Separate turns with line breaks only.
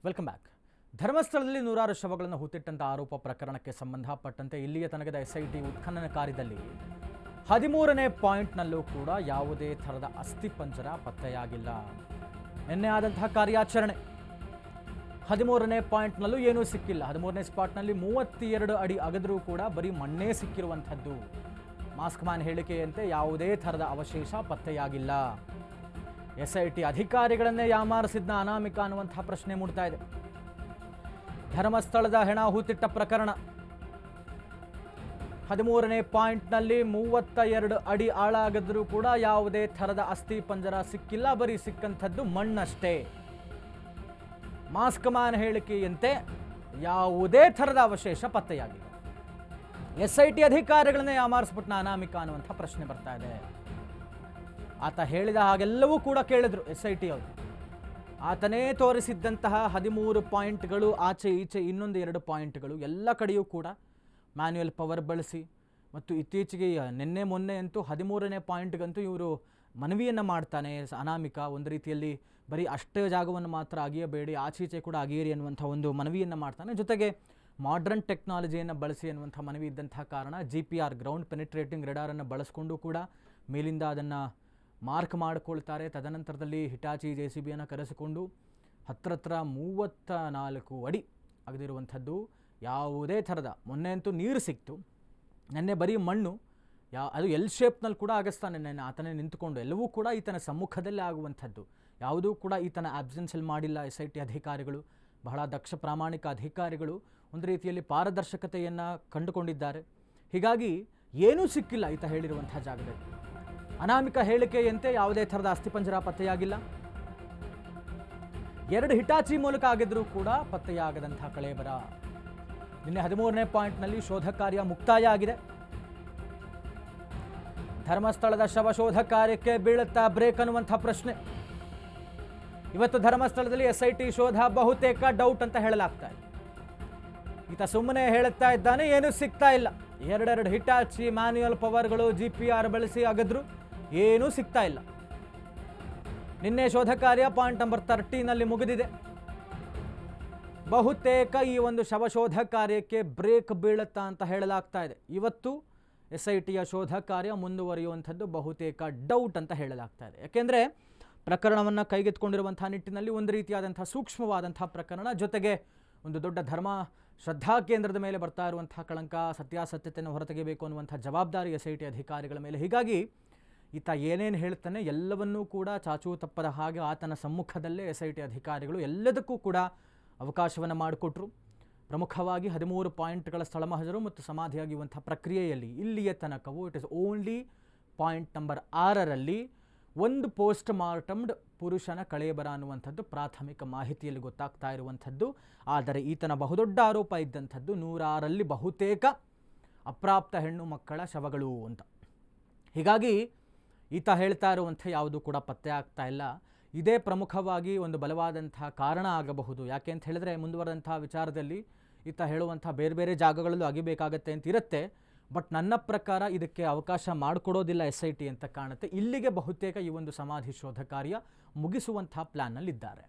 Welcome back. ಧರ್ಮಸ್ಥಳದಲ್ಲಿ ನೂರಾರು ಶವಗಳನ್ನು ಹೂತಿಟ್ಟಂತ ಆರೋಪ ಪ್ರಕರಣಕ್ಕೆ ಸಂಬಂಧಪಟ್ಟಂತೆ ಇಲ್ಲಿಯ ತನಕದ ಎಸ್ಐಟಿ ಉತ್ಖನನ ಕಾರ್ಯದಲ್ಲಿ 13ನೇ ಪಾಯಿಂಟ್ನಲ್ಲೂ ಕೂಡ ಯಾವುದೇ ಥರದ ಅಸ್ಥಿಪಂಜರ ಪತ್ತೆಯಾಗಿಲ್ಲ. ನಿನ್ನೆ ಆದಂತಹ ಕಾರ್ಯಾಚರಣೆ 13ನೇ ಪಾಯಿಂಟ್ನಲ್ಲೂ ಏನೂ ಸಿಕ್ಕಿಲ್ಲ. 13ನೇ ಸ್ಪಾಟ್ನಲ್ಲಿ 32 ಅಡಿ ಅಗದರೂ ಕೂಡ ಬರೀ ಮಣ್ಣೇ ಸಿಕ್ಕಿರುವಂಥದ್ದು. ಮಾಸ್ಕ್ ಮ್ಯಾನ್ ಹೇಳಿಕೆಯಂತೆ ಯಾವುದೇ ಥರದ ಅವಶೇಷ ಪತ್ತೆಯಾಗಿಲ್ಲ. ಎಸ್ಐಟಿ ಅಧಿಕಾರಿಗಳನ್ನೇ ಯಾಮಾರಿಸಿದ್ನ ಅನಾಮಿಕ ಅನ್ನುವಂತಹ ಪ್ರಶ್ನೆ ಮೂಡ್ತಾ ಇದೆ. ಧರ್ಮಸ್ಥಳದ ಹೆಣ ಹೂತಿಟ್ಟ ಪ್ರಕರಣ 13ನೇ ಪಾಯಿಂಟ್ನಲ್ಲಿ 32 ಅಡಿ ಆಳ ಆಗದರೂ ಕೂಡ ಯಾವುದೇ ಥರದ ಅಸ್ಥಿ ಪಂಜರ ಸಿಕ್ಕಿಲ್ಲ. ಬರೀ ಸಿಕ್ಕಂಥದ್ದು ಮಣ್ಣಷ್ಟೇ. ಮಾಸ್ಕ್ ಮ್ಯಾನ್ ಹೇಳಿಕೆಯಂತೆ ಯಾವುದೇ ಥರದ ಅವಶೇಷ ಪತ್ತೆಯಾಗಿಲ್ಲ. ಎಸ್ಐಟಿ ಅಧಿಕಾರಿಗಳನ್ನೇ ಯಾಮಾರಿಸ್ಬಿಟ್ನ ಅನಾಮಿಕ ಅನ್ನುವಂಥ ಪ್ರಶ್ನೆ ಬರ್ತಾ ಇದೆ. ಆತ ಹೇಳಿದ ಹಾಗೆಲ್ಲವೂ ಕೂಡ ಕೇಳಿದ್ರು ಎಸ್ಐಟಿ ಅವರು. ಆತನೇ ತೋರಿಸಿದ್ದಂತಹ 13 ಪಾಯಿಂಟ್ಗಳು, ಆಚೆ ಈಚೆ ಇನ್ನೊಂದು 2 ಪಾಯಿಂಟ್ಗಳು, ಎಲ್ಲ ಕಡೆಯೂ ಕೂಡ ಮ್ಯಾನ್ಯುಯಲ್ ಪವರ್ ಬಳಸಿ ಮತ್ತು ಇತ್ತೀಚೆಗೆ ನಿನ್ನೆ ಮೊನ್ನೆ ಅಂತೂ 13ನೇ ಪಾಯಿಂಟ್ಗಂತೂ ಇವರು ಮನವಿಯನ್ನು ಮಾಡ್ತಾನೆ ಅನಾಮಿಕ. ಒಂದು ರೀತಿಯಲ್ಲಿ ಬರೀ ಅಷ್ಟೇ ಜಾಗವನ್ನು ಮಾತ್ರ ಅಗಿಯಬೇಡಿ, ಆಚೀಚೆ ಕೂಡ ಅಗಿಯಿರಿ ಅನ್ನುವಂಥ ಒಂದು ಮನವಿಯನ್ನು ಮಾಡ್ತಾನೆ. ಜೊತೆಗೆ ಮಾಡ್ರನ್ ಟೆಕ್ನಾಲಜಿಯನ್ನು ಬಳಸಿ ಅನ್ನುವಂಥ ಮನವಿ ಇದ್ದಂತಹ ಕಾರಣ GPR ಗ್ರೌಂಡ್ ಪೆನಿಟ್ರೇಟಿಂಗ್ ರೆಡಾರನ್ನು ಬಳಸ್ಕೊಂಡು ಕೂಡ ಮೇಲಿಂದ ಅದನ್ನು ಮಾರ್ಕ್ ಮಾಡಿಕೊಳ್ತಾರೆ. ತದನಂತರದಲ್ಲಿ ಹಿಟಾಚಿ JCBಯನ್ನು ಕರೆಸಿಕೊಂಡು ಹತ್ರ 34 ಅಡಿ ಅಗದಿರುವಂಥದ್ದು. ಯಾವುದೇ ಥರದ, ಮೊನ್ನೆ ಅಂತೂ ನೀರು ಸಿಕ್ತು, ನೆನ್ನೆ ಬರೀ ಮಣ್ಣು. ಅದು ಎಲ್ ಶೇಪ್ನಲ್ಲಿ ಕೂಡ ಆಗಿಸ್ತಾನೆ ನೆನ್ನೆ ಆತನೇ ನಿಂತುಕೊಂಡು. ಎಲ್ಲವೂ ಕೂಡ ಈತನ ಸಮ್ಮುಖದಲ್ಲೇ ಆಗುವಂಥದ್ದು. ಯಾವುದೂ ಕೂಡ ಈತನ ಆಬ್ಸೆನ್ಸಲ್ಲಿ ಮಾಡಿಲ್ಲ ಎಸ್ಐಟಿ ಅಧಿಕಾರಿಗಳು. ಬಹಳ ದಕ್ಷ ಪ್ರಾಮಾಣಿಕ ಅಧಿಕಾರಿಗಳು ಒಂದು ರೀತಿಯಲ್ಲಿ ಪಾರದರ್ಶಕತೆಯನ್ನು ಕಂಡುಕೊಂಡಿದ್ದಾರೆ. ಹೀಗಾಗಿ ಏನೂ ಸಿಕ್ಕಿಲ್ಲ ಈತ ಹೇಳಿರುವಂಥ ಜಾಗದಲ್ಲಿ. ಅನಾಮಿಕ ಹೇಳಿಕೆಯಂತೆ ಯಾವುದೇ ಥರದ ಅಸ್ಥಿಪಂಜರ ಪತ್ತೆಯಾಗಿಲ್ಲ. 2 ಹಿಟಾಚಿ ಮೂಲಕ ಆಗಿದ್ರೂ ಕೂಡ ಪತ್ತೆಯಾಗದಂಥ ಕಳೇಬರ. ನಿನ್ನೆ 13ನೇ ಪಾಯಿಂಟ್ನಲ್ಲಿ ಶೋಧ ಕಾರ್ಯ ಮುಕ್ತಾಯ ಆಗಿದೆ. ಧರ್ಮಸ್ಥಳದ ಶವ ಶೋಧ ಕಾರ್ಯಕ್ಕೆ ಬೀಳುತ್ತಾ ಬ್ರೇಕ್ ಅನ್ನುವಂಥ ಪ್ರಶ್ನೆ. ಇವತ್ತು ಧರ್ಮಸ್ಥಳದಲ್ಲಿ ಎಸ್ಐಟಿ ಶೋಧ ಬಹುತೇಕ ಡೌಟ್ ಅಂತ ಹೇಳಲಾಗ್ತಾ ಇದೆ. ಈತ ಸುಮ್ಮನೆ ಹೇಳುತ್ತಾ ಇದ್ದಾನೆ, ಏನೂ ಸಿಗ್ತಾ ಇಲ್ಲ. 2 ಹಿಟಾಚಿ ಮ್ಯಾನ್ಯುಯಲ್ ಪವರ್ಗಳು GPR ಬಳಸಿ ಅಗದ್ರು, ಏನೂ ಸಿಗ್ತಾ ಇಲ್ಲ. ನಿನ್ನೆ ಶೋಧ ಕಾರ್ಯ ಪಾಯಿಂಟ್ ನಂಬರ್ 13ನಲ್ಲಿ ಮುಗಿದಿದೆ. ಬಹುತೇಕ ಈ ಒಂದು ಶವಶೋಧ ಕಾರ್ಯಕ್ಕೆ ಬ್ರೇಕ್ ಬೀಳುತ್ತಾ ಅಂತ ಹೇಳಲಾಗ್ತಾ ಇದೆ. ಇವತ್ತು ಎಸ್ಐಟಿಯ ಶೋಧ ಕಾರ್ಯ ಮುಂದುವರಿಯುವಂಥದ್ದು ಬಹುತೇಕ ಡೌಟ್ ಅಂತ ಹೇಳಲಾಗ್ತಾ ಇದೆ. ಯಾಕೆಂದರೆ ಪ್ರಕರಣವನ್ನು ಕೈಗೆತ್ತಿಕೊಂಡಿರುವಂಥ ನಿಟ್ಟಿನಲ್ಲಿ ಒಂದು ರೀತಿಯಾದಂಥ ಸೂಕ್ಷ್ಮವಾದಂಥ ಪ್ರಕರಣ, ಜೊತೆಗೆ ಒಂದು ದೊಡ್ಡ ಧರ್ಮ ಶ್ರದ್ಧಾ ಕೇಂದ್ರದ ಮೇಲೆ ಬರ್ತಾ ಇರುವಂಥ ಕಳಂಕ, ಸತ್ಯಾಸತ್ಯತೆಯನ್ನು ಹೊರತೆಗೆಯಬೇಕು ಅನ್ನುವಂಥ ಜವಾಬ್ದಾರಿ ಎಸ್ಐಟಿ ಅಧಿಕಾರಿಗಳ ಮೇಲೆ. ಹೀಗಾಗಿ ಈತ ಏನೇನು ಹೇಳ್ತಾನೆ ಎಲ್ಲವನ್ನೂ ಕೂಡ ಚಾಚೂ ತಪ್ಪದ ಹಾಗೆ ಆತನ ಸಮ್ಮುಖದಲ್ಲೇ ಎಸ್ಐಟಿ ಅಧಿಕಾರಿಗಳು ಎಲ್ಲದಕ್ಕೂ ಕೂಡ ಅವಕಾಶವನ್ನು ಮಾಡಿಕೊಟ್ರು. ಪ್ರಮುಖವಾಗಿ 13 ಪಾಯಿಂಟ್ಗಳ ಸ್ಥಳ ಮಹಜರು ಮತ್ತು ಸಮಾಧಿಯಾಗಿರುವಂಥ ಪ್ರಕ್ರಿಯೆಯಲ್ಲಿ ಇಲ್ಲಿಯ ತನಕವು it is only point number 6ರಲ್ಲಿ ಒಂದು ಪೋಸ್ಟ್ ಮಾರ್ಟಮ್ಡ್ ಪುರುಷನ ಕಳೇಬರ ಅನ್ನುವಂಥದ್ದು ಪ್ರಾಥಮಿಕ ಮಾಹಿತಿಯಲ್ಲಿ ಗೊತ್ತಾಗ್ತಾ ಇರುವಂಥದ್ದು. ಆದರೆ ಈತನ ಬಹುದೊಡ್ಡ ಆರೋಪ ಇದ್ದಂಥದ್ದು 106ರಲ್ಲಿ ಬಹುತೇಕ ಅಪ್ರಾಪ್ತ ಹೆಣ್ಣು ಮಕ್ಕಳ ಶವಗಳು ಅಂತ. ಹೀಗಾಗಿ ಈತ ಹೇಳ್ತಾ ಇರುವಂಥ ಯಾವುದೂ ಕೂಡ ಪತ್ತೆ ಆಗ್ತಾ ಇಲ್ಲ. ಇದೇ ಪ್ರಮುಖವಾಗಿ ಒಂದು ಬಲವಾದಂಥ ಕಾರಣ ಆಗಬಹುದು. ಯಾಕೆ ಅಂತ ಹೇಳಿದ್ರೆ ಮುಂದುವರೆದಂಥ ವಿಚಾರದಲ್ಲಿ ಈತ ಹೇಳುವಂಥ ಬೇರೆ ಬೇರೆ ಜಾಗಗಳಲ್ಲೂ ಅಗಿಬೇಕಾಗತ್ತೆ ಅಂತ ಇರುತ್ತೆ. ಬಟ್ ನನ್ನ ಪ್ರಕಾರ ಇದಕ್ಕೆ ಅವಕಾಶ ಮಾಡಿಕೊಡೋದಿಲ್ಲ ಎಸ್ಐಟಿ ಅಂತ ಕಾಣುತ್ತೆ. ಇಲ್ಲಿಗೆ ಬಹುತೇಕ ಈ ಒಂದು ಸಮಾಧಿ ಶೋಧ ಕಾರ್ಯ ಮುಗಿಸುವಂಥ ಪ್ಲ್ಯಾನ್ನಲ್ಲಿದ್ದಾರೆ.